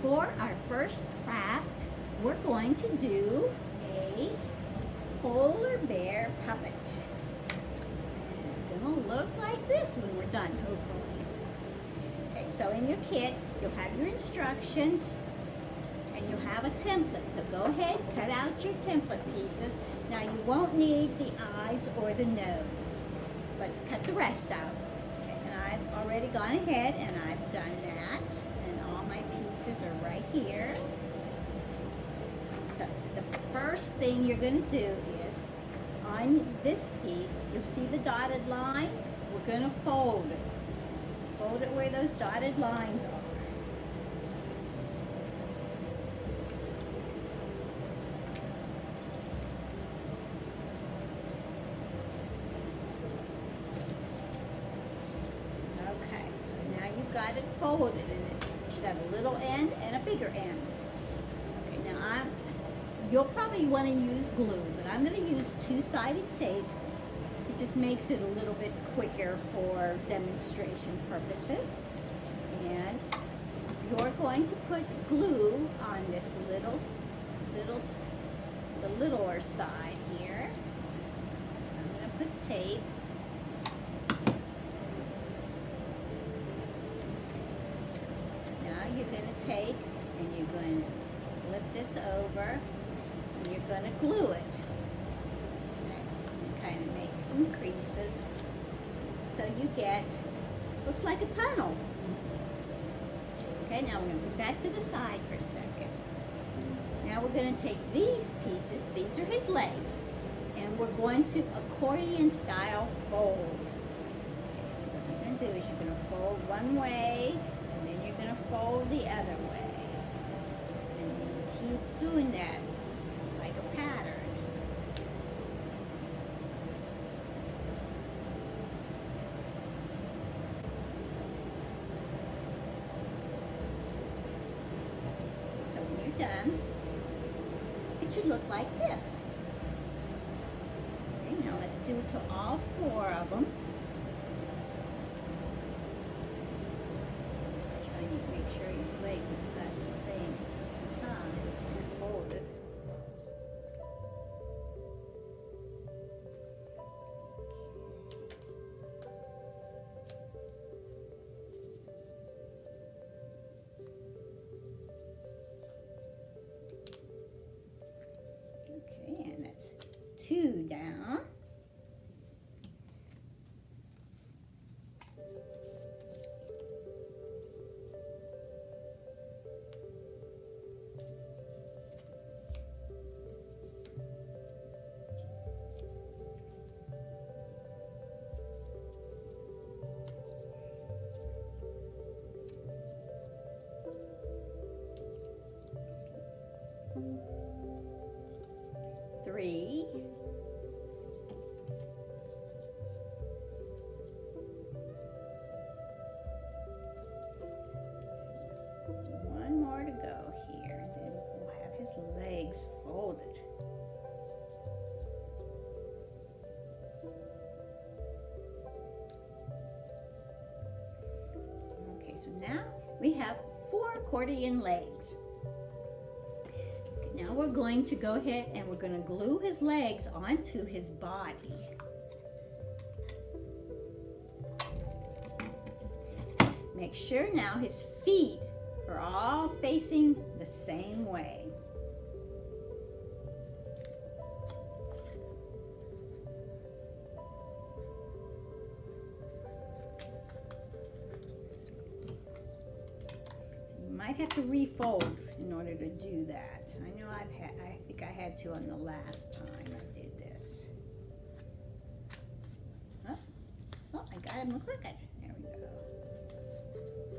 For our first craft, we're going to do a polar bear puppet. It's gonna look like this when we're done, hopefully. Okay, so in your kit, you'll have your instructions and you'll have a template. So go ahead, cut out your template pieces. Now you won't need the eyes or the nose, but cut the rest out. Okay, and I've already gone ahead and I've done that. And all my pieces are right here. So the first thing you're going to do is, on this piece, you'll see the dotted lines. We're going to fold it. Fold it where those dotted lines are. Okay, so now you've got it folded, and it should have a little end and a bigger end. Okay, now you'll probably want to use glue, but I'm going to use two-sided tape. It just makes it a little bit quicker for demonstration purposes. And you're going to put glue on this the littler side here. I'm going to put tape. Now you're going to take and you're going to flip this over and you're going to glue it. Okay. And kind of make some creases so you get, looks like a tunnel. Okay, now we're going to put that to the side for a second. Now we're going to take these pieces, these are his legs, and we're going to accordion style fold. Okay, so what you're going to do is you're going to fold one way, and then you're going to fold the other way. And then you keep doing that like a pattern. So when you're done, it should look like this. Okay, now let's do it to all four of them. Trying to make sure his legs are about the same size and folded. Okay, and that's two down. Three. One more to go here, and then we'll have his legs folded. Okay, so now we have 4 accordion legs. Now we're going to go ahead and we're going to glue his legs onto his body. Make sure now his feet are all facing the same way. You might have to refold in order to do that. I know I think I had to on the last time I did this. Oh, I got him crooked. There we go.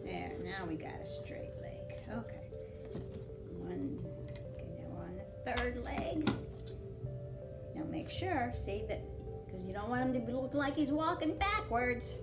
There, now we got a straight leg. Okay. Okay, now we're on the 3rd leg. Now make sure, see that, because you don't want him to look like he's walking backwards.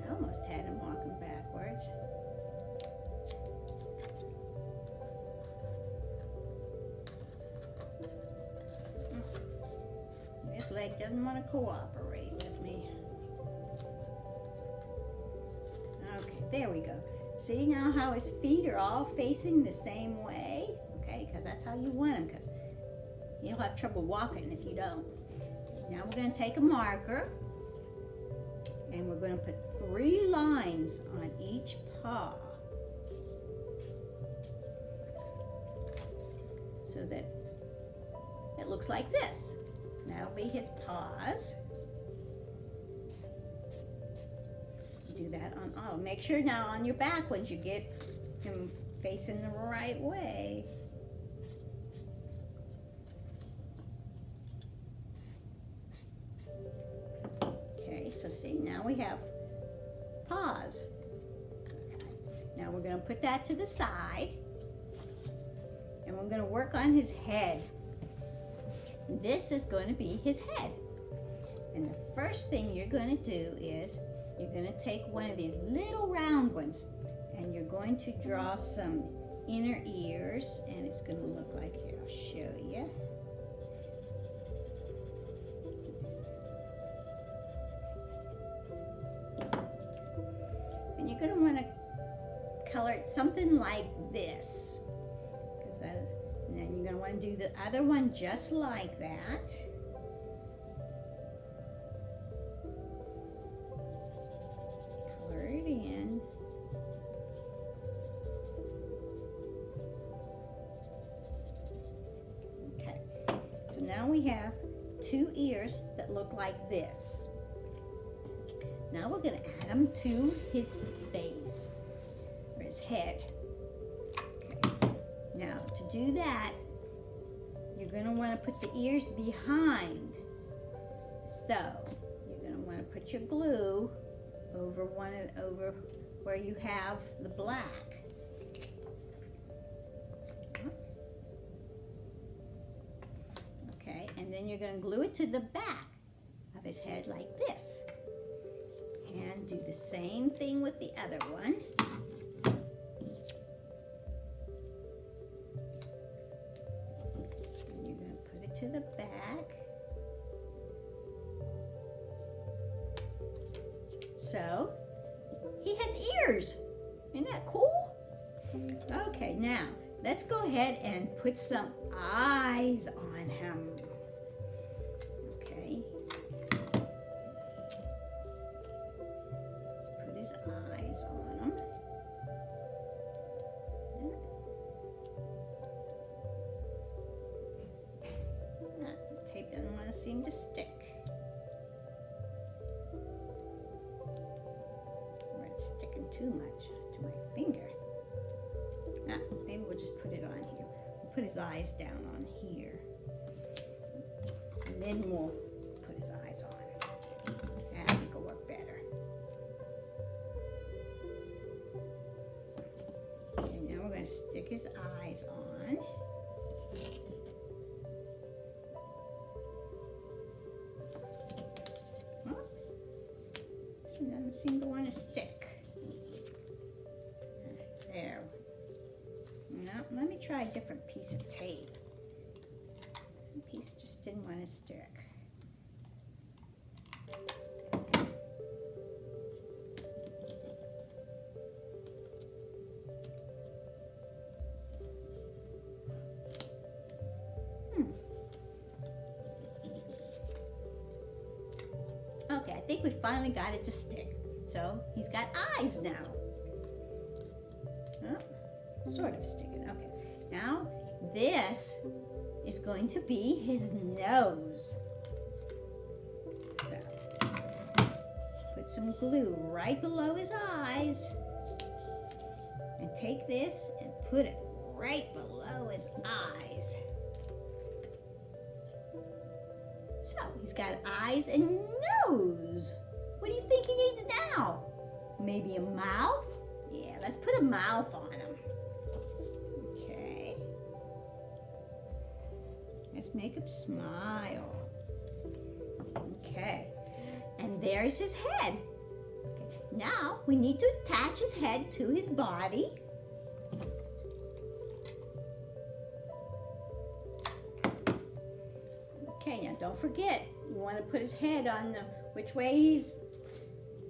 I almost had him walking backwards. This leg doesn't want to cooperate with me. Okay, there we go. See now how his feet are all facing the same way? Okay, because that's how you want him, because you'll have trouble walking if you don't. Now we're going to take a marker and we're going to put 3 lines on each paw so that it looks like this. That'll be his paws. Do that on all. Make sure now on your back ones you get him facing the right way. Okay, so see, now we have paws. Okay. Now we're going to put that to the side and we're going to work on his head. This is going to be his head. And the first thing you're going to do is you're going to take one of these little round ones and you're going to draw some inner ears, and it's going to look like, here, I'll show you. And you're going to want to color it something like this. And then you're going to want to do the other one just like that. Color it in. Okay, so now we have 2 ears that look like this. Now we're going to add them to his face, or his head. Now, to do that, you're going to want to put the ears behind. So, you're going to want to put your glue over over where you have the black. Okay, and then you're going to glue it to the back of his head like this. And do the same thing with the other one. To the back. So he has ears. Isn't that cool? Okay, now let's go ahead and put some eyes on him. Okay. Let's put his eyes on him. Tape doesn't want to seem to stick. Or it's sticking too much to my finger. Maybe we'll just put it on here. We'll put his eyes down on here. And then we'll put his eyes on. I think it'll work better. Okay, now we're going to stick his eyes on. It doesn't seem to want to stick. There. No, let me try a different piece of tape. That piece just didn't want to stick. Okay, I think we finally got it to stick. So he's got eyes now. Oh, sort of sticking. Okay, now this is going to be his nose. So put some glue right below his eyes and take this and put it right below his eyes. So he's got eyes and nose. What do you think he needs now? Maybe a mouth? Yeah, let's put a mouth on him. Okay. Let's make him smile. Okay. And there's his head. Okay. now we need to attach his head to his body. Okay, now don't forget, you want to put his head on which way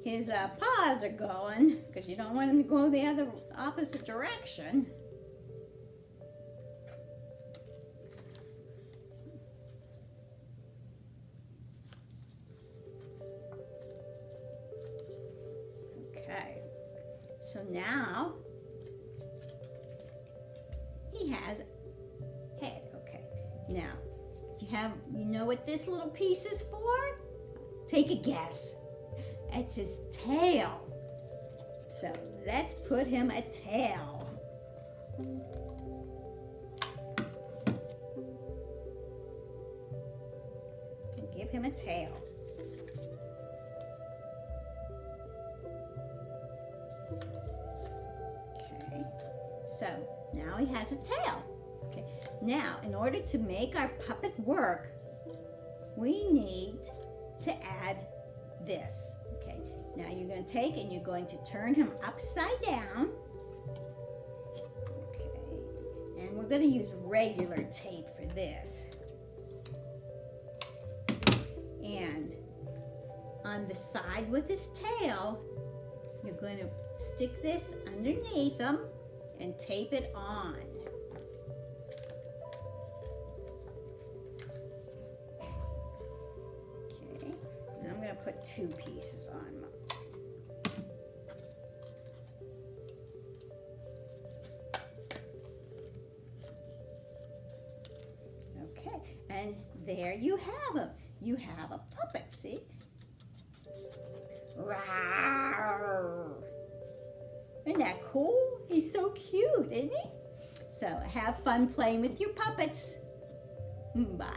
his paws are going, because you don't want him to go the opposite direction. Okay, so now he has head. Okay, now you know what this little piece is for? Take a guess. It's his tail. So let's put him a tail. Give him a tail. Okay, so now he has a tail. Okay, now in order to make our puppet work, we need to add this. Okay, now you're going to take and you're going to turn him upside down. Okay, and we're going to use regular tape for this. And on the side with his tail, you're going to stick this underneath him and tape it on. Okay, now I'm going to put 2 pieces on. Okay, and there you have him. You have a puppet, see? Rawr. Isn't that cool? He's so cute, isn't he? So have fun playing with your puppets. Bye.